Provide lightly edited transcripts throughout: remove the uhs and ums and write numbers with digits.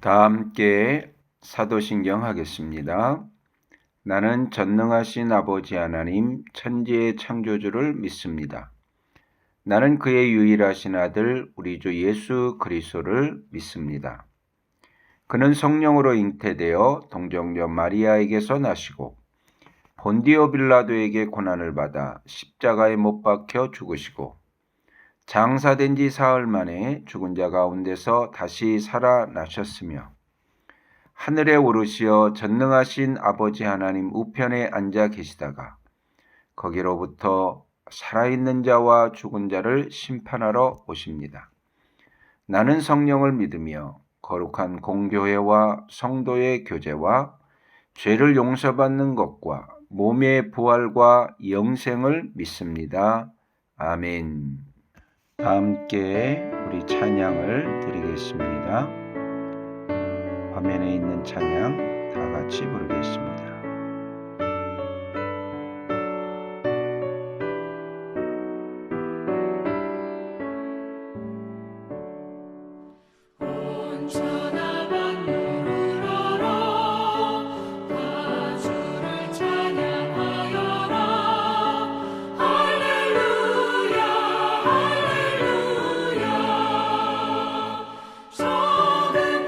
다 함께 사도신경 하겠습니다. 나는 전능하신 아버지 하나님 천지의 창조주를 믿습니다. 나는 그의 유일하신 아들 우리 주 예수 그리스도를 믿습니다. 그는 성령으로 잉태되어 동정녀 마리아에게서 나시고 본디오 빌라도에게 고난을 받아 십자가에 못 박혀 죽으시고 장사된 지 사흘 만에 죽은 자 가운데서 다시 살아나셨으며 하늘에 오르시어 전능하신 아버지 하나님 우편에 앉아 계시다가 거기로부터 살아있는 자와 죽은 자를 심판하러 오십니다. 나는 성령을 믿으며 거룩한 공교회와 성도의 교제와 죄를 용서받는 것과 몸의 부활과 영생을 믿습니다. 아멘. 다 함께 우리 찬양을 드리겠습니다. 화면에 있는 찬양 다 같이 부르겠습니다.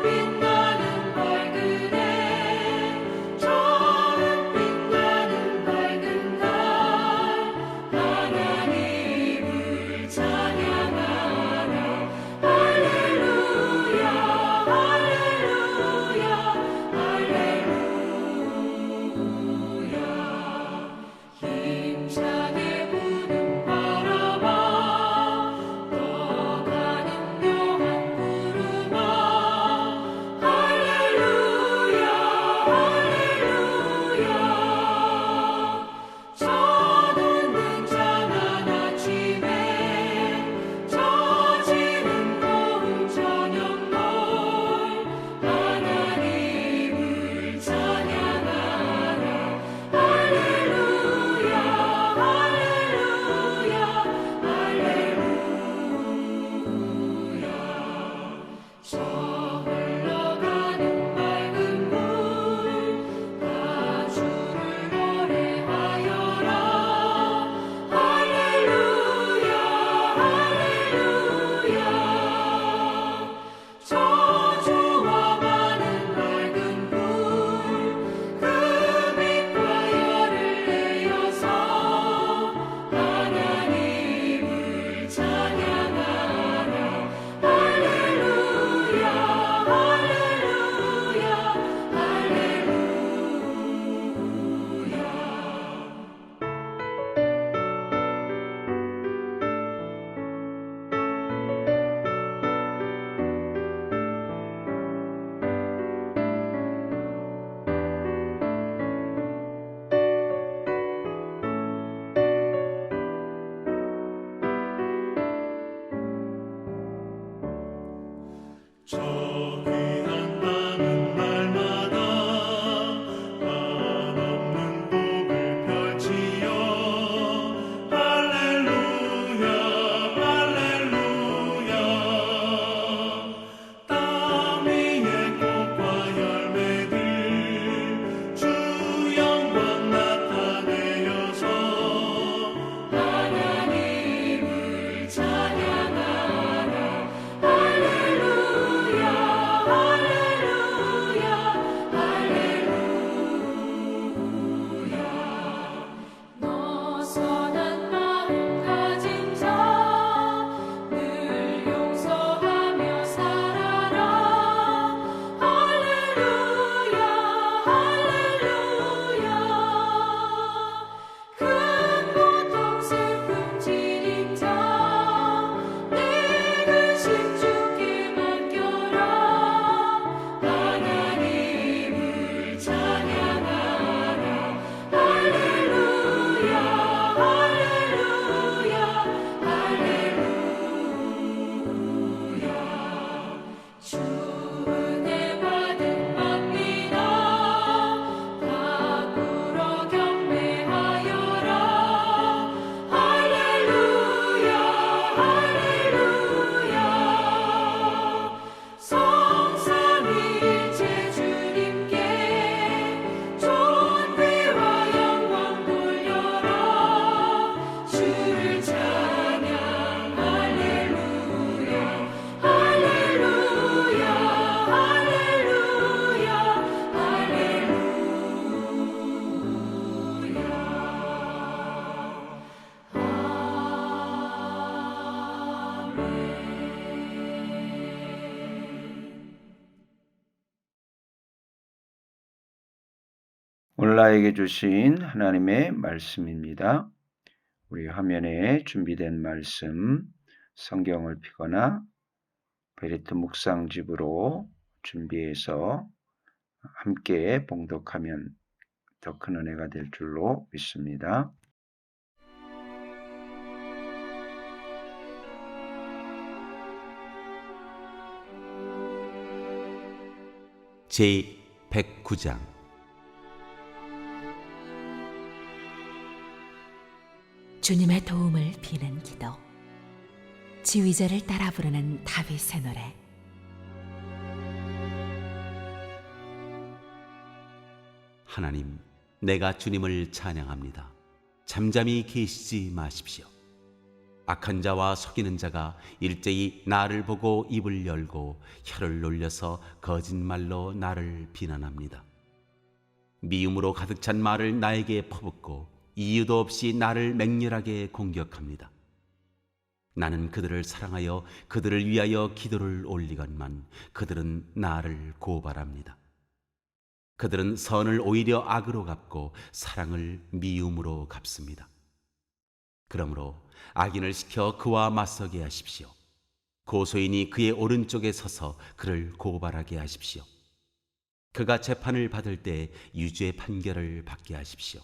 빛나는 밝은 해 오늘 나에게 주신 하나님의 말씀입니다. 우리 화면에 준비된 말씀, 성경을 펴거나 베리트 묵상집으로 준비해서 함께 봉독하면 더 큰 은혜가 될 줄로 믿습니다. 제109장 주님의 도움을 비는 기도. 지휘자를 따라 부르는 다윗의 노래. 하나님, 내가 주님을 찬양합니다. 잠잠히 계시지 마십시오. 악한 자와 속이는 자가 일제히 나를 보고 입을 열고 혀를 놀려서 거짓말로 나를 비난합니다. 미움으로 가득 찬 말을 나에게 퍼붓고 이유도 없이 나를 맹렬하게 공격합니다. 나는 그들을 사랑하여 그들을 위하여 기도를 올리건만 그들은 나를 고발합니다. 그들은 선을 오히려 악으로 갚고 사랑을 미움으로 갚습니다. 그러므로 악인을 시켜 그와 맞서게 하십시오. 고소인이 그의 오른쪽에 서서 그를 고발하게 하십시오. 그가 재판을 받을 때 유죄 판결을 받게 하십시오.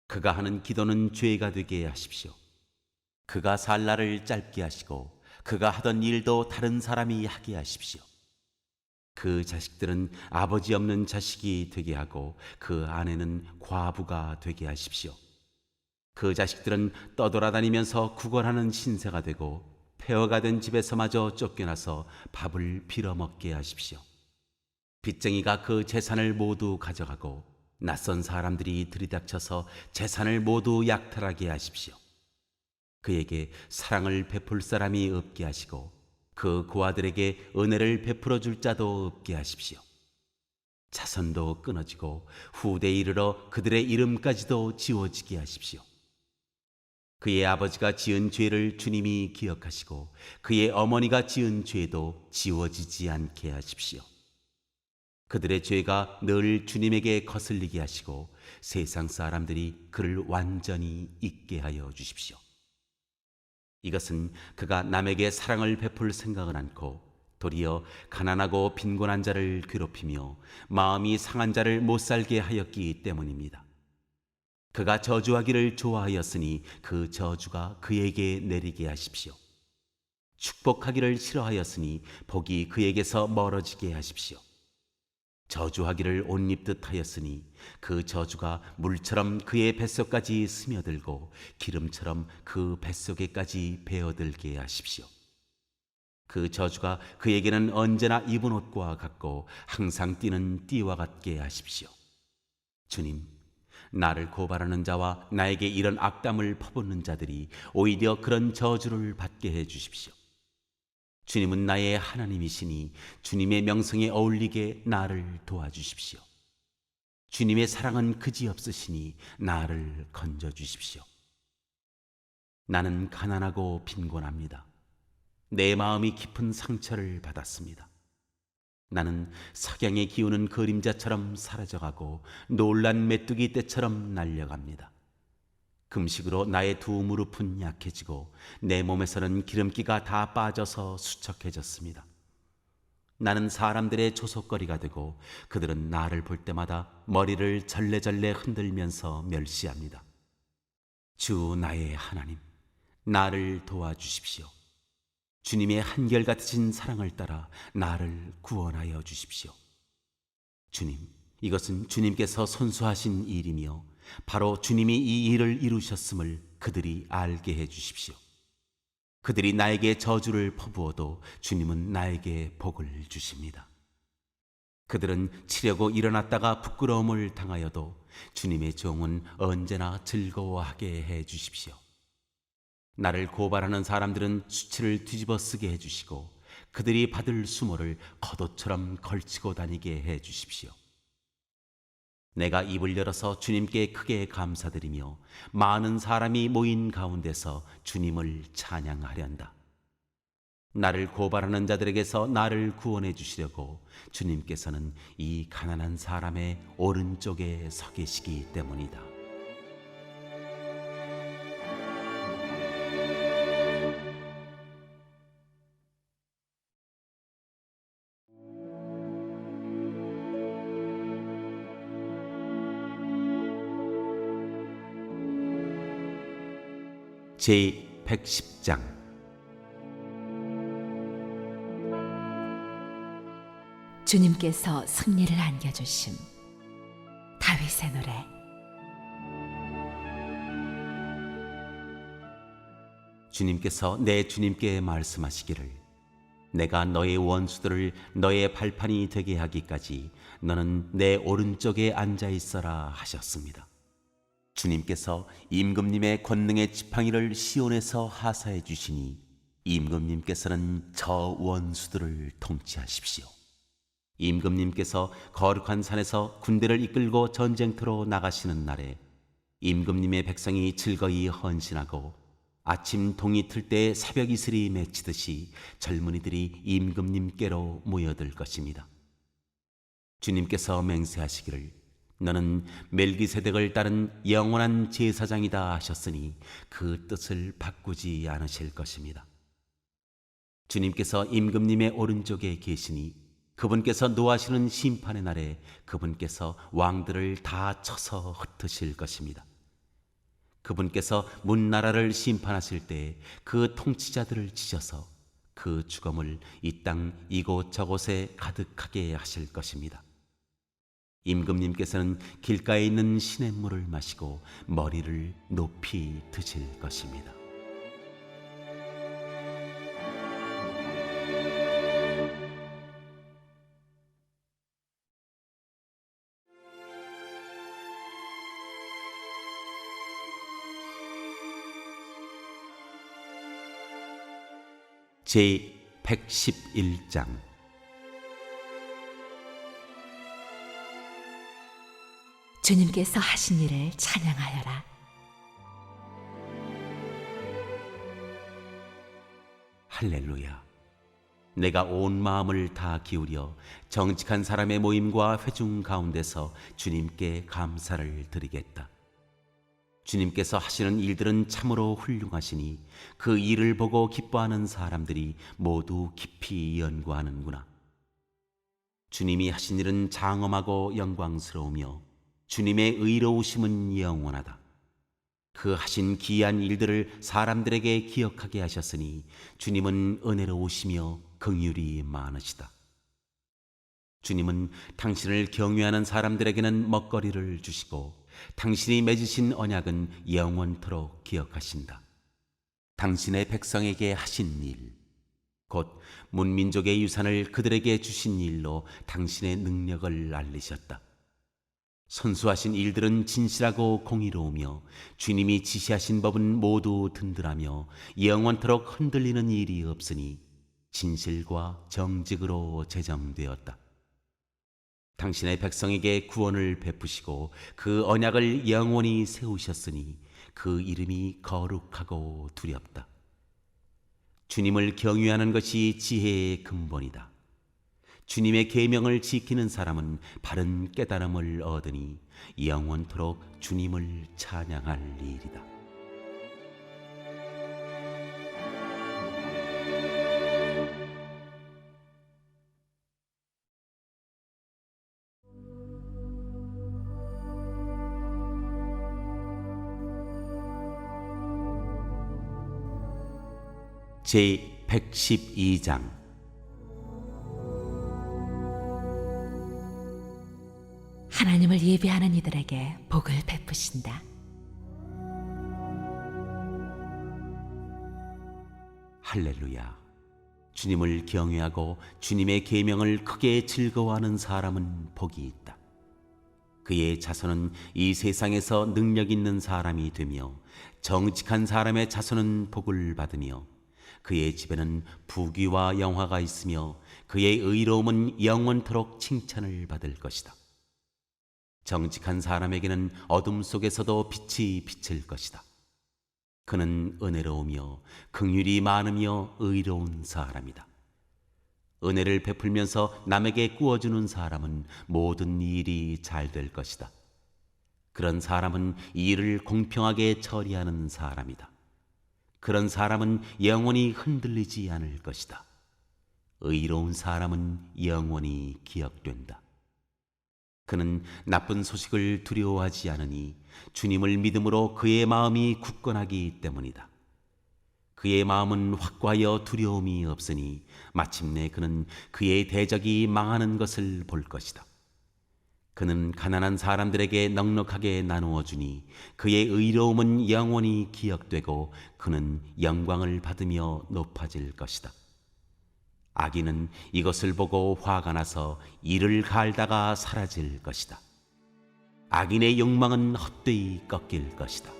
그가 하는 기도는 죄가 되게 하십시오. 그가 살 날을 짧게 하시고 그가 하던 일도 다른 사람이 하게 하십시오. 그 자식들은 아버지 없는 자식이 되게 하고 그 아내는 과부가 되게 하십시오. 그 자식들은 떠돌아다니면서 구걸하는 신세가 되고 폐허가 된 집에서마저 쫓겨나서 밥을 빌어먹게 하십시오. 빚쟁이가 그 재산을 모두 가져가고 낯선 사람들이 들이닥쳐서 재산을 모두 약탈하게 하십시오. 그에게 사랑을 베풀 사람이 없게 하시고 그 고아들에게 은혜를 베풀어 줄 자도 없게 하십시오. 자손도 끊어지고 후대에 이르러 그들의 이름까지도 지워지게 하십시오. 그의 아버지가 지은 죄를 주님이 기억하시고 그의 어머니가 지은 죄도 지워지지 않게 하십시오. 그들의 죄가 늘 주님에게 거슬리게 하시고 세상 사람들이 그를 완전히 잊게 하여 주십시오. 이것은 그가 남에게 사랑을 베풀 생각은 않고 도리어 가난하고 빈곤한 자를 괴롭히며 마음이 상한 자를 못 살게 하였기 때문입니다. 그가 저주하기를 좋아하였으니 그 저주가 그에게 내리게 하십시오. 축복하기를 싫어하였으니 복이 그에게서 멀어지게 하십시오. 저주하기를 옷 입듯 하였으니 그 저주가 물처럼 그의 뱃속까지 스며들고 기름처럼 그 뱃속에까지 배어들게 하십시오. 그 저주가 그에게는 언제나 입은 옷과 같고 항상 뛰는 띠와 같게 하십시오. 주님, 나를 고발하는 자와 나에게 이런 악담을 퍼붓는 자들이 오히려 그런 저주를 받게 해 주십시오. 주님은 나의 하나님이시니 주님의 명성에 어울리게 나를 도와주십시오. 주님의 사랑은 그지없으시니 나를 건져주십시오. 나는 가난하고 빈곤합니다. 내 마음이 깊은 상처를 받았습니다. 나는 석양에 기우는 그림자처럼 사라져가고 놀란 메뚜기 떼처럼 날려갑니다. 금식으로 나의 두 무릎은 약해지고 내 몸에서는 기름기가 다 빠져서 수척해졌습니다. 나는 사람들의 조속거리가 되고 그들은 나를 볼 때마다 머리를 절레절레 흔들면서 멸시합니다. 주 나의 하나님, 나를 도와주십시오. 주님의 한결같으신 사랑을 따라 나를 구원하여 주십시오. 주님, 이것은 주님께서 손수하신 일이며 바로 주님이 이 일을 이루셨음을 그들이 알게 해 주십시오. 그들이 나에게 저주를 퍼부어도 주님은 나에게 복을 주십니다. 그들은 치려고 일어났다가 부끄러움을 당하여도 주님의 종은 언제나 즐거워하게 해 주십시오. 나를 고발하는 사람들은 수치를 뒤집어 쓰게 해 주시고 그들이 받을 수모를 겉옷처럼 걸치고 다니게 해 주십시오. 내가 입을 열어서 주님께 크게 감사드리며 많은 사람이 모인 가운데서 주님을 찬양하련다. 나를 고발하는 자들에게서 나를 구원해 주시려고 주님께서는 이 가난한 사람의 오른쪽에 서 계시기 때문이다. 제 110장. 주님께서 승리를 안겨주심. 다윗의 노래. 주님께서 내 주님께 말씀하시기를 내가 너의 원수들을 너의 발판이 되게 하기까지 너는 내 오른쪽에 앉아 있어라 하셨습니다. 주님께서 임금님의 권능의 지팡이를 시온에서 하사해 주시니 임금님께서는 저 원수들을 통치하십시오. 임금님께서 거룩한 산에서 군대를 이끌고 전쟁터로 나가시는 날에 임금님의 백성이 즐거이 헌신하고 아침 동이 틀 때 새벽 이슬이 맺히듯이 젊은이들이 임금님께로 모여들 것입니다. 주님께서 맹세하시기를 너는 멜기세덱을 따른 영원한 제사장이다 하셨으니 그 뜻을 바꾸지 않으실 것입니다. 주님께서 임금님의 오른쪽에 계시니 그분께서 노하시는 심판의 날에 그분께서 왕들을 다 쳐서 흩으실 것입니다. 그분께서 문나라를 심판하실 때 그 통치자들을 치셔서 그 죽음을 이 땅 이곳저곳에 가득하게 하실 것입니다. 임금님께서는 길가에 있는 시냇물을 마시고 머리를 높이 드실 것입니다. 제 111장. 주님께서 하신 일을 찬양하여라. 할렐루야. 내가 온 마음을 다 기울여 정직한 사람의 모임과 회중 가운데서 주님께 감사를 드리겠다. 주님께서 하시는 일들은 참으로 훌륭하시니 그 일을 보고 기뻐하는 사람들이 모두 깊이 연구하는구나. 주님이 하신 일은 장엄하고 영광스러우며 주님의 의로우심은 영원하다. 그 하신 기이한 일들을 사람들에게 기억하게 하셨으니 주님은 은혜로우시며 긍휼이 많으시다. 주님은 당신을 경외하는 사람들에게는 먹거리를 주시고 당신이 맺으신 언약은 영원토록 기억하신다. 당신의 백성에게 하신 일, 곧 문민족의 유산을 그들에게 주신 일로 당신의 능력을 알리셨다. 선수하신 일들은 진실하고 공의로우며 주님이 지시하신 법은 모두 든든하며 영원토록 흔들리는 일이 없으니 진실과 정직으로 제정되었다. 당신의 백성에게 구원을 베푸시고 그 언약을 영원히 세우셨으니 그 이름이 거룩하고 두렵다. 주님을 경외하는 것이 지혜의 근본이다. 주님의 계명을 지키는 사람은 바른 깨달음을 얻으니 영원토록 주님을 찬양할 일이다. 제 112장. 하나님을 예배하는 이들에게 복을 베푸신다. 할렐루야. 주님을 경외하고 주님의 계명을 크게 즐거워하는 사람은 복이 있다. 그의 자손은 이 세상에서 능력 있는 사람이 되며 정직한 사람의 자손은 복을 받으며 그의 집에는 부귀와 영화가 있으며 그의 의로움은 영원토록 칭찬을 받을 것이다. 정직한 사람에게는 어둠 속에서도 빛이 비칠 것이다. 그는 은혜로우며 긍휼이 많으며 의로운 사람이다. 은혜를 베풀면서 남에게 구워주는 사람은 모든 일이 잘 될 것이다. 그런 사람은 일을 공평하게 처리하는 사람이다. 그런 사람은 영원히 흔들리지 않을 것이다. 의로운 사람은 영원히 기억된다. 그는 나쁜 소식을 두려워하지 않으니 주님을 믿음으로 그의 마음이 굳건하기 때문이다. 그의 마음은 확고하여 두려움이 없으니 마침내 그는 그의 대적이 망하는 것을 볼 것이다. 그는 가난한 사람들에게 넉넉하게 나누어 주니 그의 의로움은 영원히 기억되고 그는 영광을 받으며 높아질 것이다. 악인은 이것을 보고 화가 나서 이를 갈다가 사라질 것이다. 악인의 욕망은 헛되이 꺾일 것이다.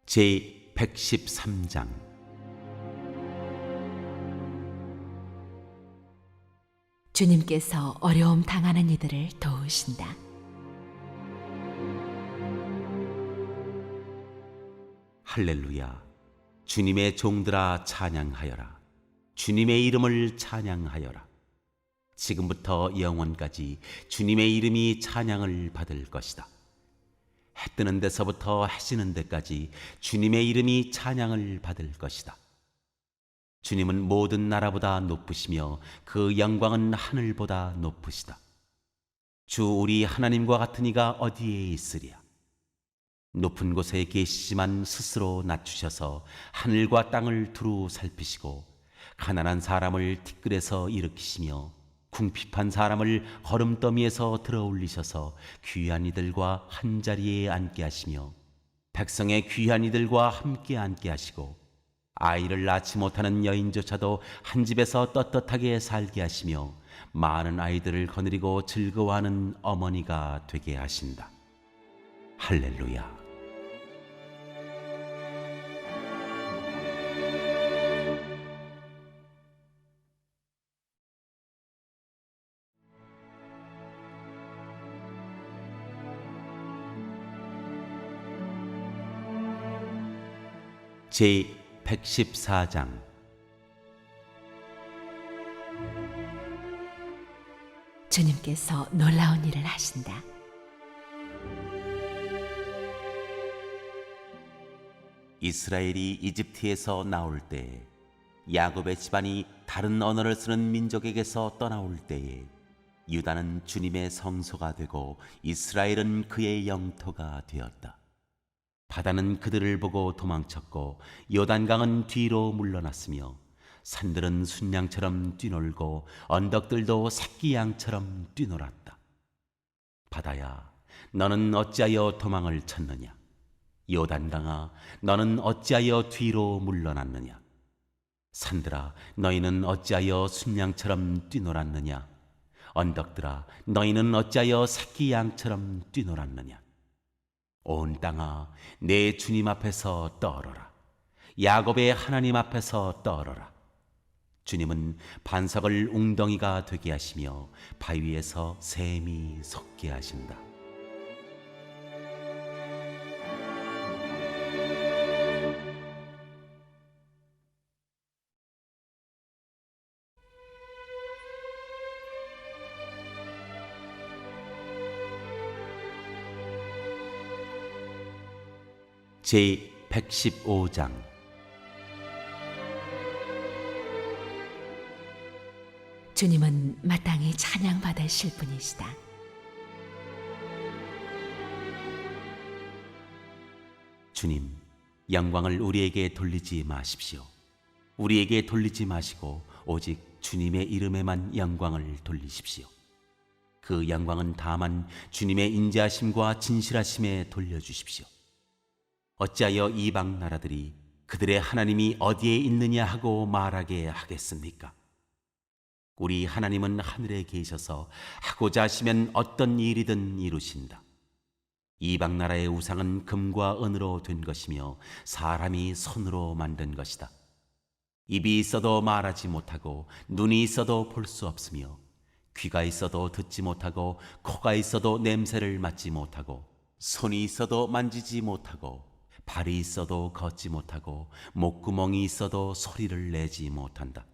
제 113장 주님께서 어려움 당하는 이들을 도우신다. 할렐루야. 주님의 종들아 찬양하여라. 주님의 이름을 찬양하여라. 지금부터 영원까지 주님의 이름이 찬양을 받을 것이다. 해 뜨는 데서부터 해 지는 데까지 주님의 이름이 찬양을 받을 것이다. 주님은 모든 나라보다 높으시며 그 영광은 하늘보다 높으시다. 주 우리 하나님과 같은 이가 어디에 있으랴. 높은 곳에 계시지만 스스로 낮추셔서 하늘과 땅을 두루 살피시고 가난한 사람을 티끌에서 일으키시며 궁핍한 사람을 거름더미에서 들어올리셔서 귀한 이들과 한자리에 앉게 하시며 백성의 귀한 이들과 함께 앉게 하시고 아이를 낳지 못하는 여인조차도 한 집에서 떳떳하게 살게 하시며 많은 아이들을 거느리고 즐거워하는 어머니가 되게 하신다. 할렐루야. 제 114장 주님께서 놀라운 일을 하신다. 이스라엘이 이집트에서 나올 때에 야곱의 집안이 다른 언어를 쓰는 민족에게서 떠나올 때에 유다는 주님의 성소가 되고 이스라엘은 그의 영토가 되었다. 바다는 그들을 보고 도망쳤고 요단강은 뒤로 물러났으며 산들은 순양처럼 뛰놀고 언덕들도 새끼 양처럼 뛰놀았다. 바다야, 너는 어찌하여 도망을 쳤느냐? 요단강아, 너는 어찌하여 뒤로 물러났느냐? 산들아, 너희는 어찌하여 순양처럼 뛰놀았느냐? 언덕들아, 너희는 어찌하여 새끼 양처럼 뛰놀았느냐? 온 땅아, 내 주님 앞에서 떨어라. 야곱의 하나님 앞에서 떨어라. 주님은 반석을 웅덩이가 되게 하시며 바위에서 샘이 솟게 하신다. 제 115장 주님은 마땅히 찬양받으실 분이시다. 주님, 영광을 우리에게 돌리지 마십시오. 우리에게 돌리지 마시고 오직 주님의 이름에만 영광을 돌리십시오. 그 영광은 다만 주님의 인자하심과 진실하심에 돌려주십시오. 어찌하여 이방 나라들이 그들의 하나님이 어디에 있느냐 하고 말하게 하겠습니까? 우리 하나님은 하늘에 계셔서 하고자 하시면 어떤 일이든 이루신다. 이방 나라의 우상은 금과 은으로 된 것이며 사람이 손으로 만든 것이다. 입이 있어도 말하지 못하고 눈이 있어도 볼 수 없으며 귀가 있어도 듣지 못하고 코가 있어도 냄새를 맡지 못하고 손이 있어도 만지지 못하고 발이 있어도 걷지 못하고 목구멍이 있어도 소리를 내지 못한다.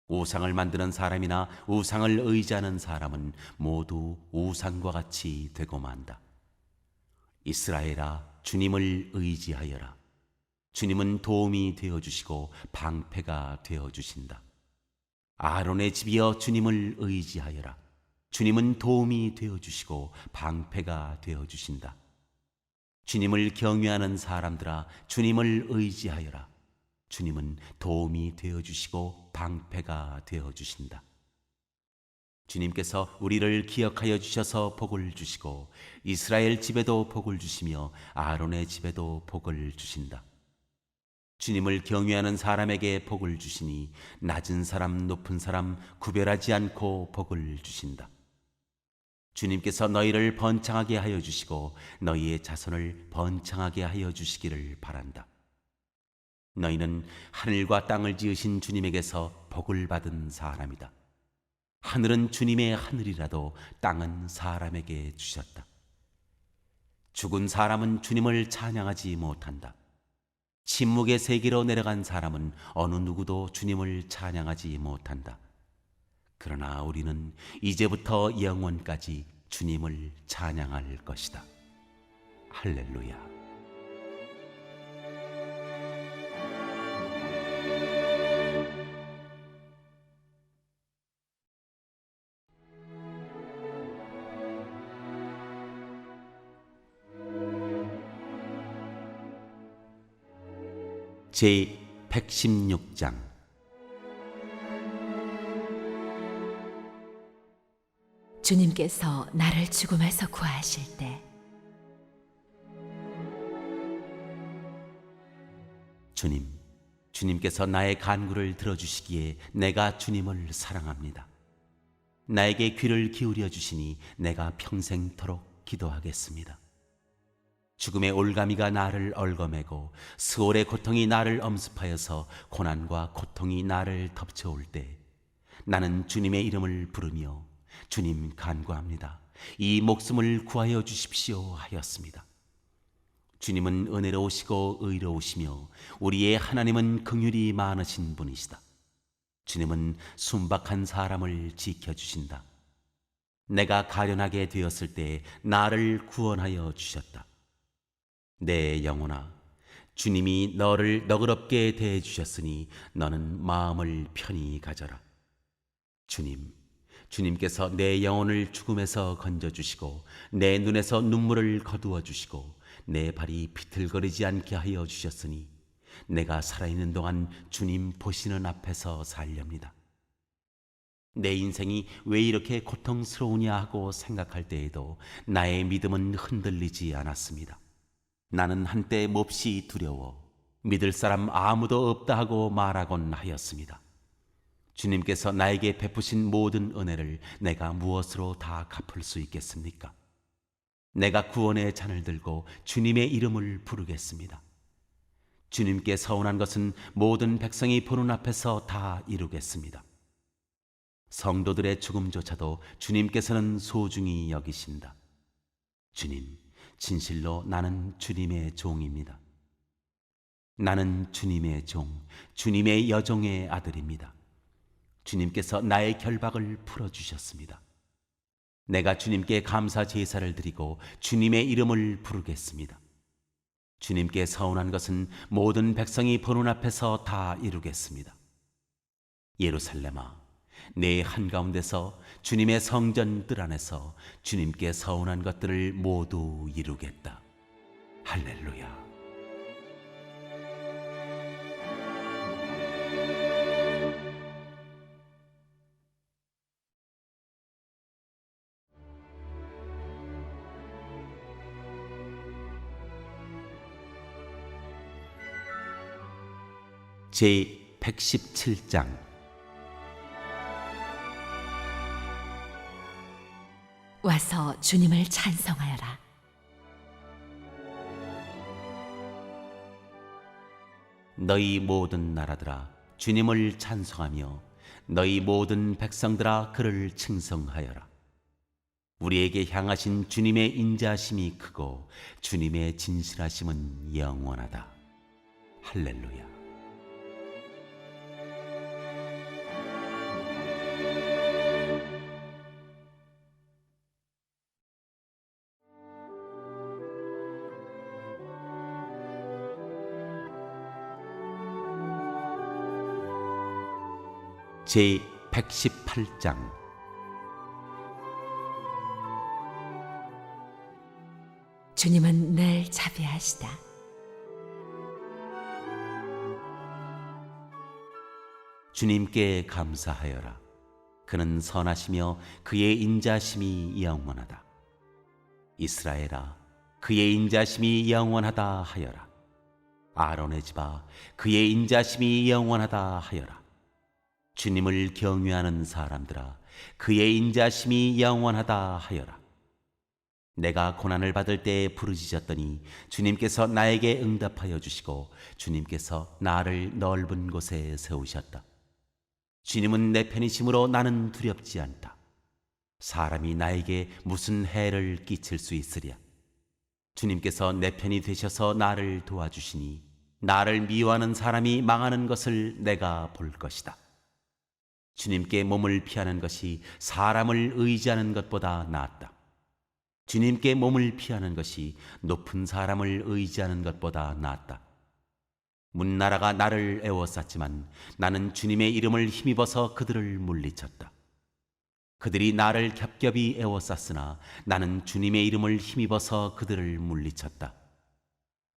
우상을 만드는 사람이나 우상을 의지하는 사람은 모두 우상과 같이 되고 만다. 이스라엘아, 주님을 의지하여라. 주님은 도움이 되어주시고 방패가 되어주신다. 아론의 집이여, 주님을 의지하여라. 주님은 도움이 되어주시고 방패가 되어주신다. 주님을 경외하는 사람들아, 주님을 의지하여라. 주님은 도움이 되어주시고 방패가 되어주신다. 주님께서 우리를 기억하여 주셔서 복을 주시고 이스라엘 집에도 복을 주시며 아론의 집에도 복을 주신다. 주님을 경외하는 사람에게 복을 주시니 낮은 사람 높은 사람 구별하지 않고 복을 주신다. 주님께서 너희를 번창하게 하여 주시고 너희의 자손을 번창하게 하여 주시기를 바란다. 너희는 하늘과 땅을 지으신 주님에게서 복을 받은 사람이다. 하늘은 주님의 하늘이라도 땅은 사람에게 주셨다. 죽은 사람은 주님을 찬양하지 못한다. 침묵의 세계로 내려간 사람은 어느 누구도 주님을 찬양하지 못한다. 그러나 우리는 이제부터 영원까지 주님을 찬양할 것이다. 할렐루야. 제 116장. 주님께서 나를 죽음에서 구하실 때 주님께서 나의 간구를 들어주시기에 내가 주님을 사랑합니다. 나에게 귀를 기울여 주시니 내가 평생토록 기도하겠습니다. 죽음의 올가미가 나를 얽어매고 스올의 고통이 나를 엄습하여서 고난과 고통이 나를 덮쳐올 때 나는 주님의 이름을 부르며 주님 간구합니다. 이 목숨을 구하여 주십시오 하였습니다. 주님은 은혜로우시고 의로우시며 우리의 하나님은 긍휼이 많으신 분이시다. 주님은 순박한 사람을 지켜주신다. 내가 가련하게 되었을 때 나를 구원하여 주셨다. 내 영혼아, 주님이 너를 너그럽게 대해주셨으니 너는 마음을 편히 가져라. 주님께서 내 영혼을 죽음에서 건져주시고 내 눈에서 눈물을 거두어 주시고 내 발이 비틀거리지 않게 하여 주셨으니 내가 살아있는 동안 주님 보시는 앞에서 살렵니다. 내 인생이 왜 이렇게 고통스러우냐 하고 생각할 때에도 나의 믿음은 흔들리지 않았습니다. 나는 한때 몹시 두려워 믿을 사람 아무도 없다 하고 말하곤 하였습니다. 주님께서 나에게 베푸신 모든 은혜를 내가 무엇으로 다 갚을 수 있겠습니까? 내가 구원의 잔을 들고 주님의 이름을 부르겠습니다. 주님께 서운한 것은 모든 백성이 보는 앞에서 다 이루겠습니다. 성도들의 죽음조차도 주님께서는 소중히 여기신다. 주님, 진실로 나는 주님의 종입니다. 나는 주님의 종, 주님의 여종의 아들입니다. 주님께서 나의 결박을 풀어주셨습니다. 내가 주님께 감사 제사를 드리고 주님의 이름을 부르겠습니다. 주님께 서운한 것은 모든 백성이 보는 앞에서 다 이루겠습니다. 예루살렘아, 내 한가운데서 주님의 성전 뜰 안에서 주님께 서운한 것들을 모두 이루겠다. 할렐루야. 제 117장. 와서 주님을 찬송하여라. 너희 모든 나라들아 주님을 찬송하며 너희 모든 백성들아 그를 칭송하여라. 우리에게 향하신 주님의 인자하심이 크고 주님의 진실하심은 영원하다. 할렐루야. 제 118장. 주님은 늘 자비하시다. 주님께 감사하여라. 그는 선하시며 그의 인자심이 영원하다. 이스라엘아, 그의 인자심이 영원하다 하여라. 아론의 집아, 그의 인자심이 영원하다 하여라. 주님을 경외하는 사람들아, 그의 인자심이 영원하다 하여라. 내가 고난을 받을 때 부르짖었더니 주님께서 나에게 응답하여 주시고 주님께서 나를 넓은 곳에 세우셨다. 주님은 내 편이심으로 나는 두렵지 않다. 사람이 나에게 무슨 해를 끼칠 수 있으랴. 주님께서 내 편이 되셔서 나를 도와주시니 나를 미워하는 사람이 망하는 것을 내가 볼 것이다. 주님께 몸을 피하는 것이 사람을 의지하는 것보다 낫다. 주님께 몸을 피하는 것이 높은 사람을 의지하는 것보다 낫다. 문나라가 나를 애워쌌지만 나는 주님의 이름을 힘입어서 그들을 물리쳤다. 그들이 나를 겹겹이 애워쌌으나 나는 주님의 이름을 힘입어서 그들을 물리쳤다.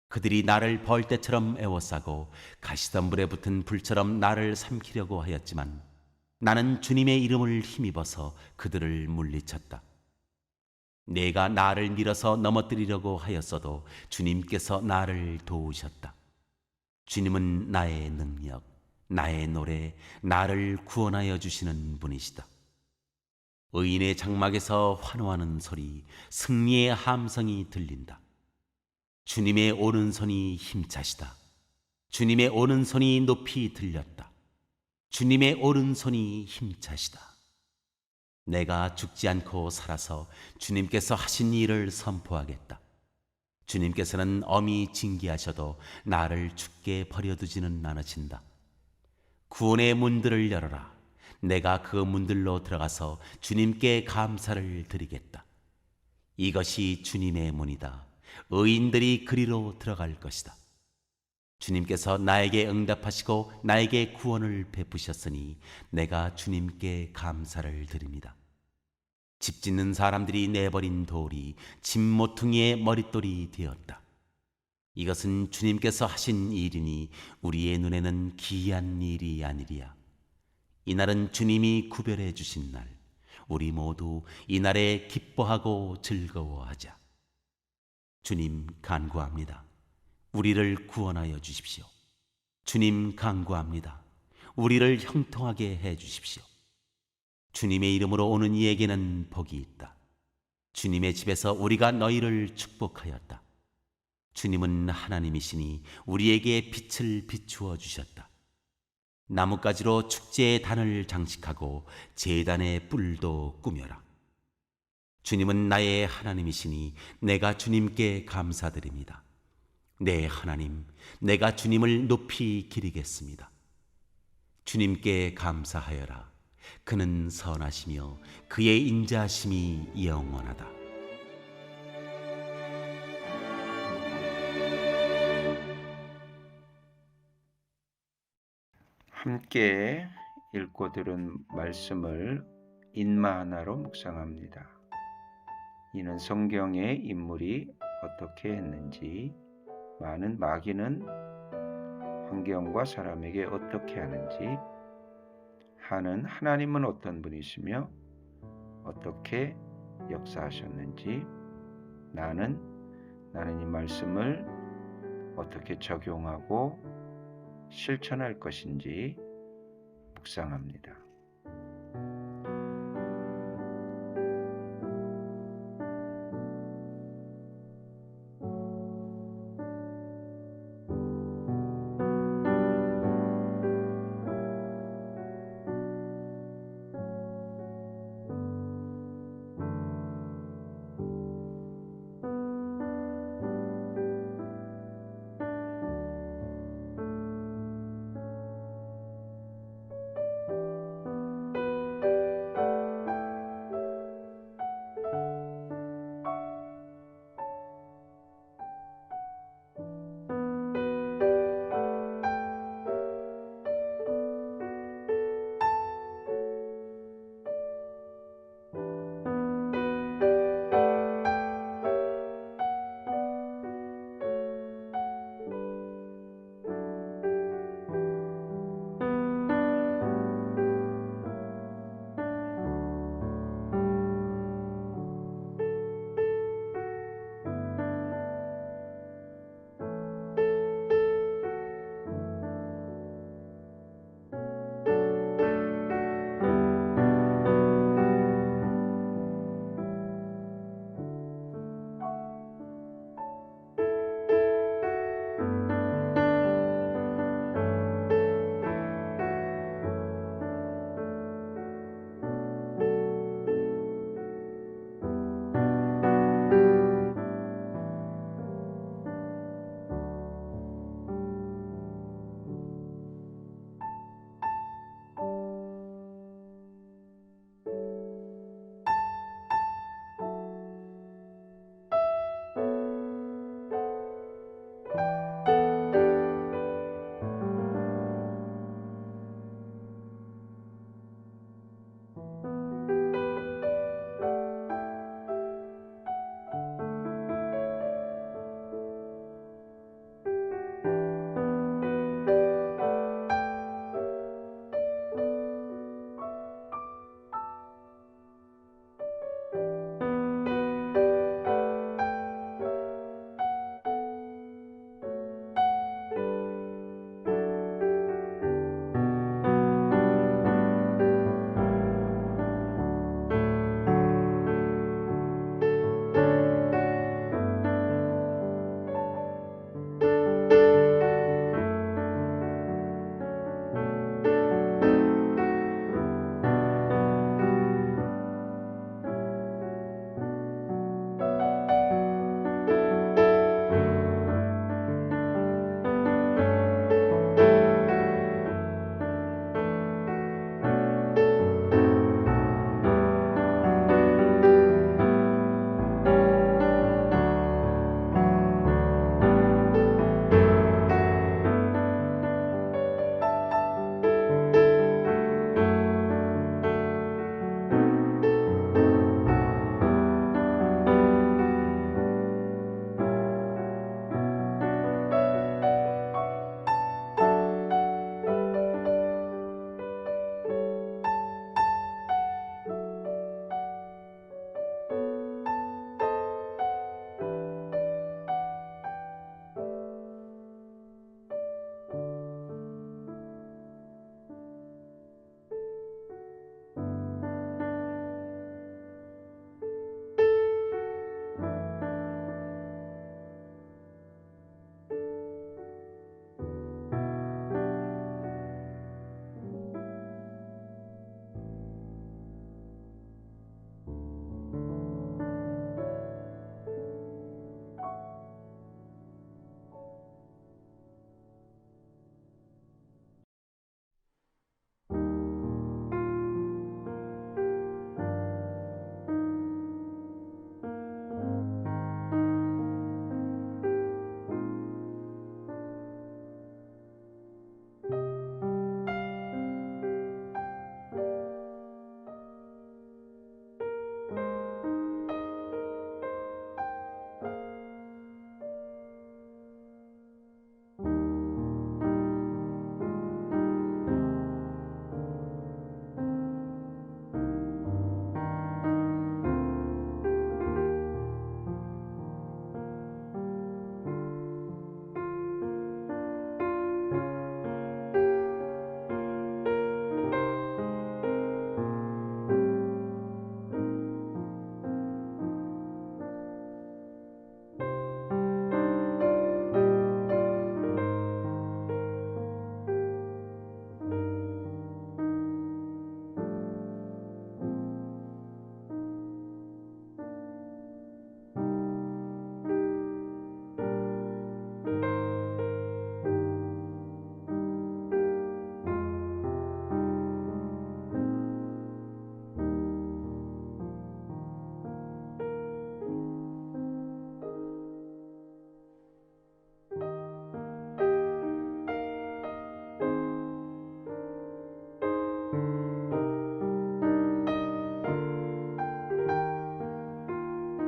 그들이 나를 벌떼처럼 애워싸고 가시덤불에 붙은 불처럼 나를 삼키려고 하였지만 나는 주님의 이름을 힘입어서 그들을 물리쳤다. 내가 나를 밀어서 넘어뜨리려고 하였어도 주님께서 나를 도우셨다. 주님은 나의 능력, 나의 노래, 나를 구원하여 주시는 분이시다. 의인의 장막에서 환호하는 소리, 승리의 함성이 들린다. 주님의 오른손이 힘차시다. 주님의 오른손이 높이 들렸다. 주님의 오른손이 힘차시다. 내가 죽지 않고 살아서 주님께서 하신 일을 선포하겠다. 주님께서는 엄히 징계하셔도 나를 죽게 버려두지는 않으신다. 구원의 문들을 열어라. 내가 그 문들로 들어가서 주님께 감사를 드리겠다. 이것이 주님의 문이다. 의인들이 그리로 들어갈 것이다. 주님께서 나에게 응답하시고 나에게 구원을 베푸셨으니 내가 주님께 감사를 드립니다. 집 짓는 사람들이 내버린 돌이 집 모퉁이의 머릿돌이 되었다. 이것은 주님께서 하신 일이니 우리의 눈에는 기이한 일이 아니리야. 이날은 주님이 구별해 주신 날, 우리 모두 이날에 기뻐하고 즐거워하자. 주님 간구합니다. 우리를 구원하여 주십시오. 주님 간구합니다. 우리를 형통하게 해 주십시오. 주님의 이름으로 오는 이에게는 복이 있다. 주님의 집에서 우리가 너희를 축복하였다. 주님은 하나님이시니 우리에게 빛을 비추어 주셨다. 나뭇가지로 축제의 단을 장식하고 제단의 뿔도 꾸며라. 주님은 나의 하나님이시니 내가 주님께 감사드립니다. 내 하나님, 내가 주님을 높이 기리겠습니다. 주님께 감사하여라. 그는 선하시며 그의 인자하심이 영원하다. 함께 읽고 들은 말씀을 인마 하나로 묵상합니다. 이는 성경의 인물이 어떻게 했는지, 많은 마귀는 환경과 사람에게 어떻게 하는지, 하는 하나님은 어떤 분이시며 어떻게 역사하셨는지, 나는 이 말씀을 어떻게 적용하고 실천할 것인지 묵상합니다.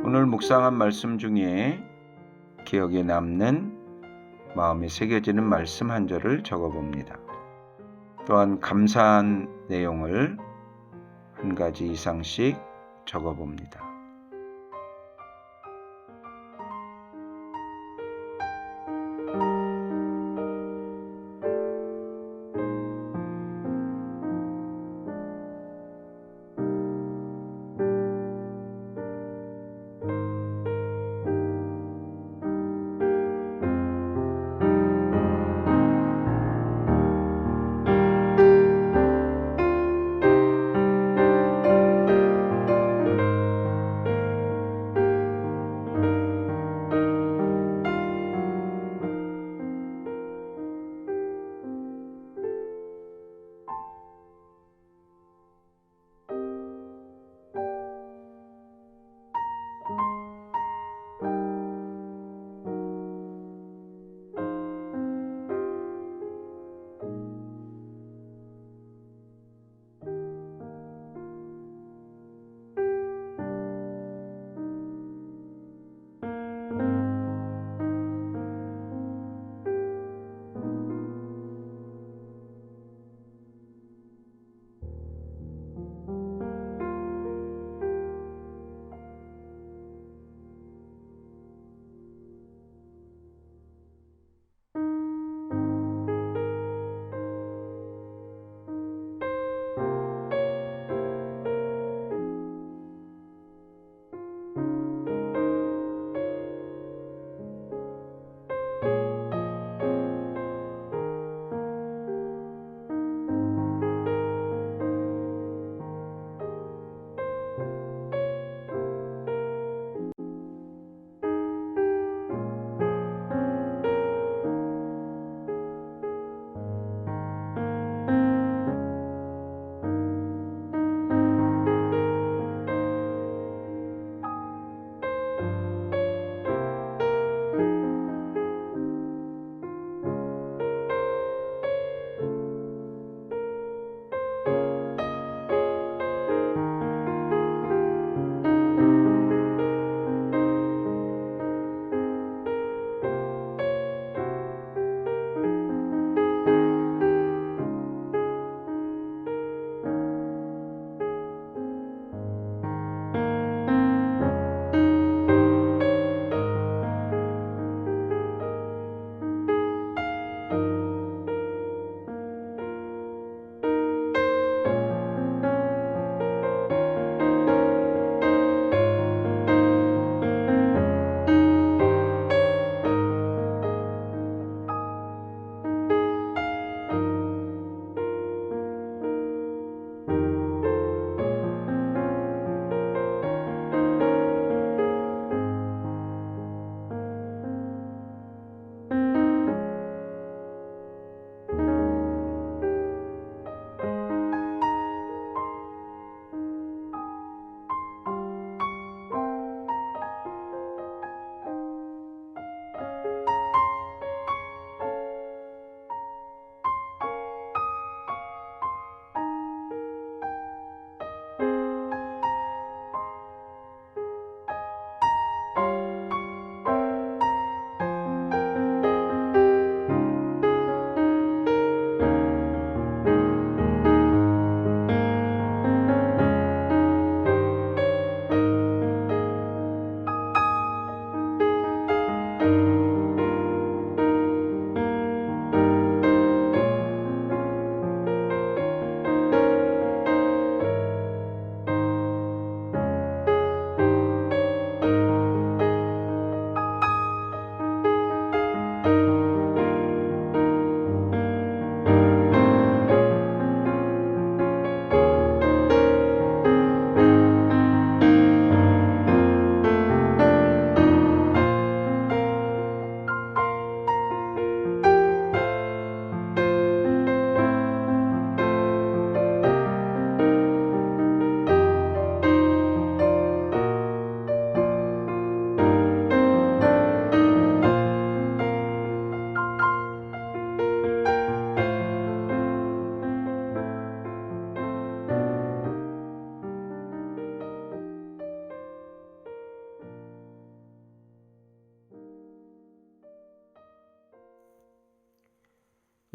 오늘 묵상한 말씀 중에 기억에 남는 마음에 새겨지는 말씀 한 절을 적어봅니다. 또한 감사한 내용을 한 가지 이상씩 적어봅니다.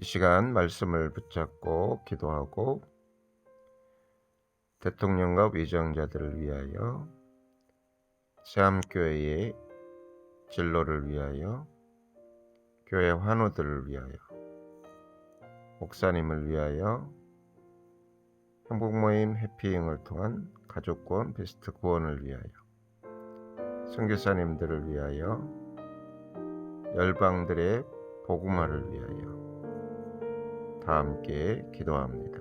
이 시간 말씀을 붙잡고 기도하고 대통령과 위정자들을 위하여, 새암교회의 진로를 위하여, 교회 환우들을 위하여, 목사님을 위하여, 행복모임 해피잉을 통한 가족구원 베스트 구원을 위하여, 선교사님들을 위하여, 열방들의 복음화를 위하여 다 함께 기도합니다.